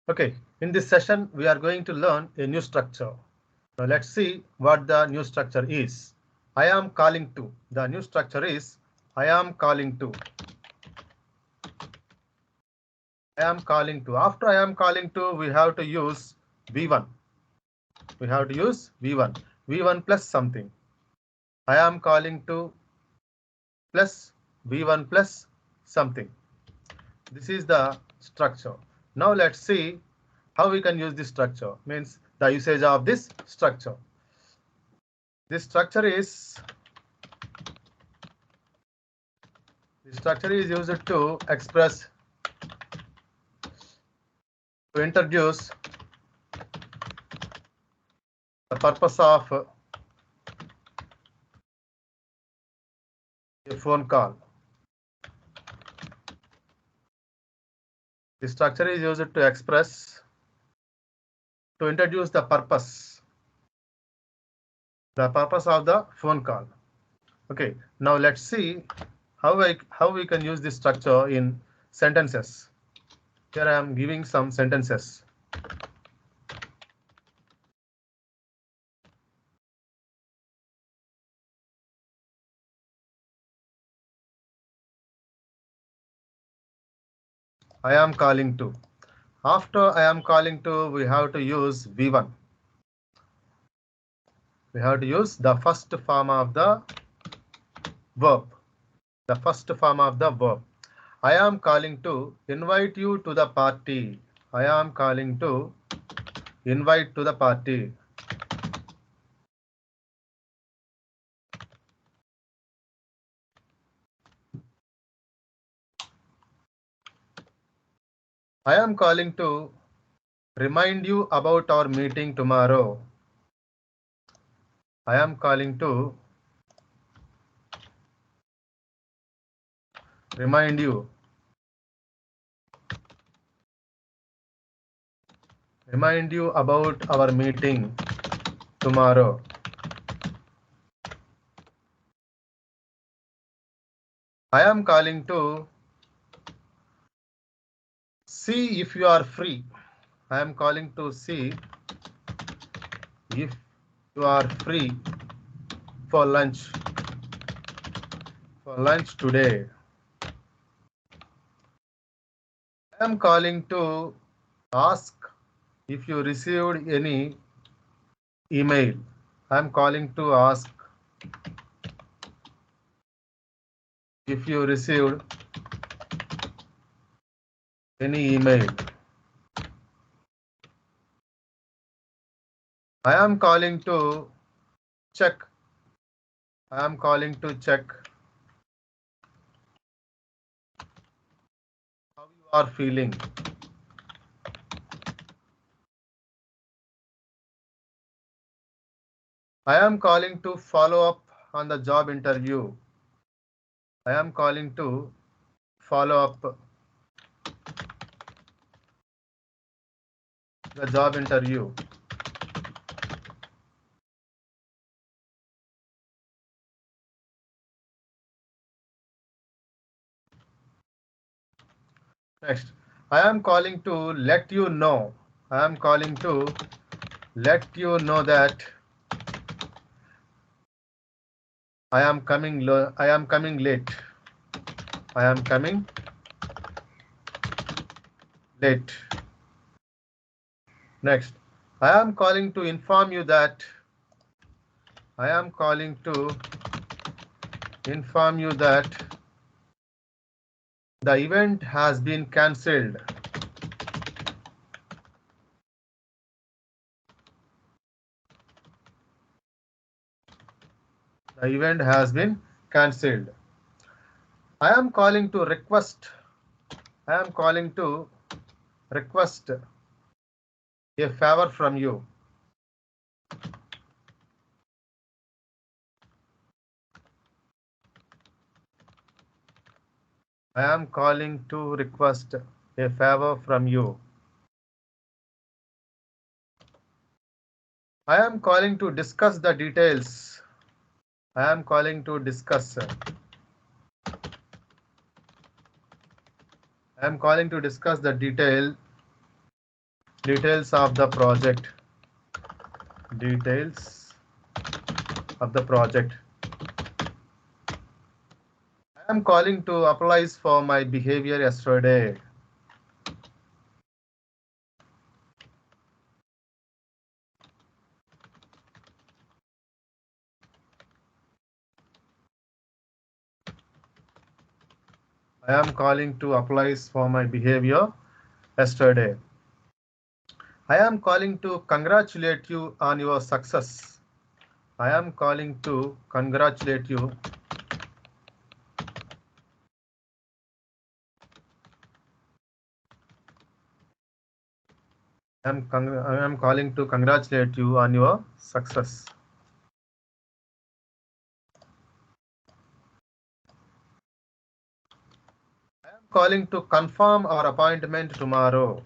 Okay, in this session, we are going to learn a new structure. Now, let's see what the new structure is. I am calling to. The new structure is I am calling to. I am calling to. After I am calling to, we have to use V1. We have to use V1. V1 plus something. I am calling to plus V1 plus something. This is the structure. Now let's see how we can use this structure. Means the usage of this structure. This structure is used to express, to introduce the purpose of a phone call. This structure is used to express, to introduce the purpose of the phone call. Okay, now let's see how we can use this structure in sentences. Here I am giving some sentences. I am calling to. After I am calling to, we have to use V1. We have to use the first form of the verb. The first form of the verb. I am calling to invite you to the party. I am calling to invite to the party. I am calling to remind you about our meeting tomorrow. I am calling to remind you about our meeting tomorrow. I am calling to see if you are free. I am calling to see if you are free for lunch today. I am calling to ask if you received any email. I am calling to ask if you received any email. I am calling to check. I am calling to check how you are feeling. I am calling to follow up on the job interview. I am calling to follow up the job interview. Next, I am calling to let you know. I am calling to let you know that I am coming late. I am coming late. Next, I am calling to inform you that I am calling to inform you that the event has been cancelled. The event has been cancelled. I am calling to request. I am calling to request a favor from you. I am calling to request a favor from you. I am calling to discuss the details. I am calling to discuss. I am calling to discuss the Details of the project. Details of the project. I am calling to apologize for my behavior yesterday. I am calling to apologize for my behavior yesterday. I am calling to congratulate you on your success. I am calling to congratulate you. I am calling to congratulate you on your success. I am calling to confirm our appointment tomorrow.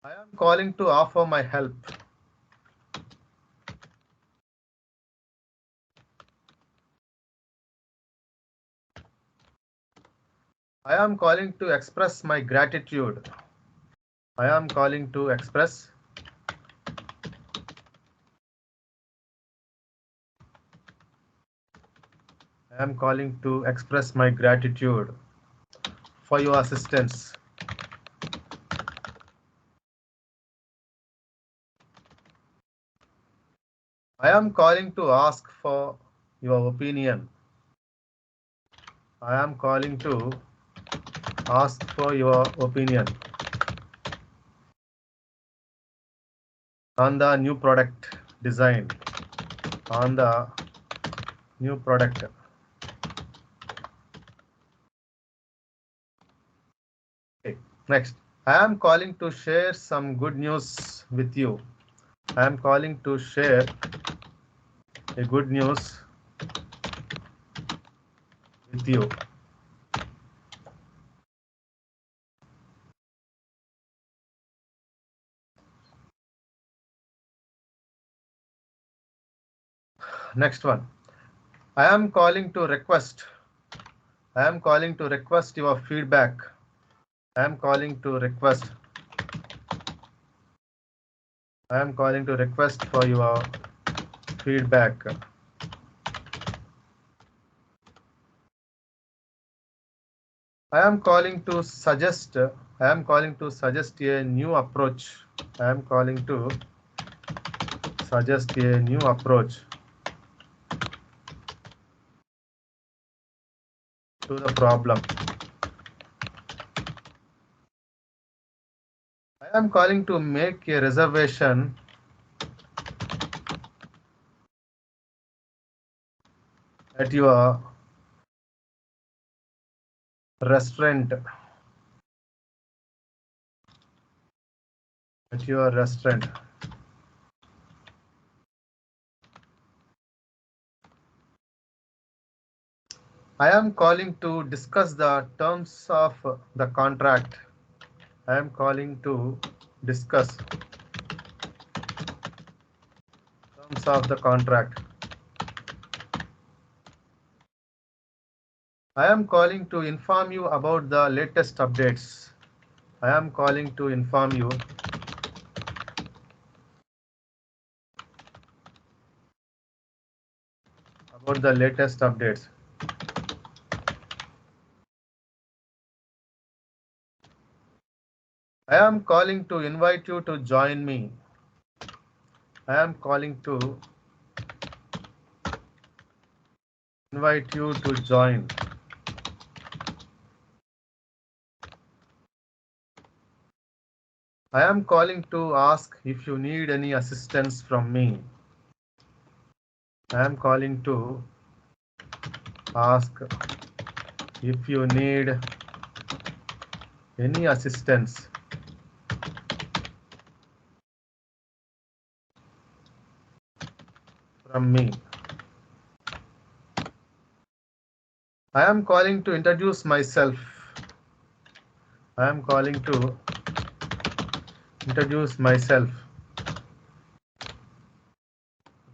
I am calling to offer my help. I am calling to express my gratitude. I am calling to express. I am calling to express my gratitude for your assistance. I am calling to ask for your opinion. I am calling to ask for your opinion on the new product design. On the new product. Okay. Next, I am calling to share some good news with you. I am calling to share a good news with you. Next one. I am calling to request. I am calling to request your feedback. I am calling to request. I am calling to request for your feedback. I am calling to suggest. I am calling to suggest a new approach. I am calling to suggest a new approach to the problem. I am calling to make a reservation at your restaurant. At your restaurant. I am calling to discuss the terms of the contract. I am calling to discuss terms of the contract. I am calling to inform you about the latest updates. I am calling to inform you about the latest updates. I am calling to invite you to join me. I am calling to invite you to join. I am calling to ask if you need any assistance from me. I am calling to ask if you need any assistance from me. I am calling to introduce myself. I am calling to introduce myself.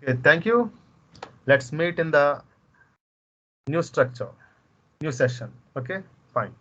Okay, thank you. Let's meet in the new structure, new session. Okay, fine.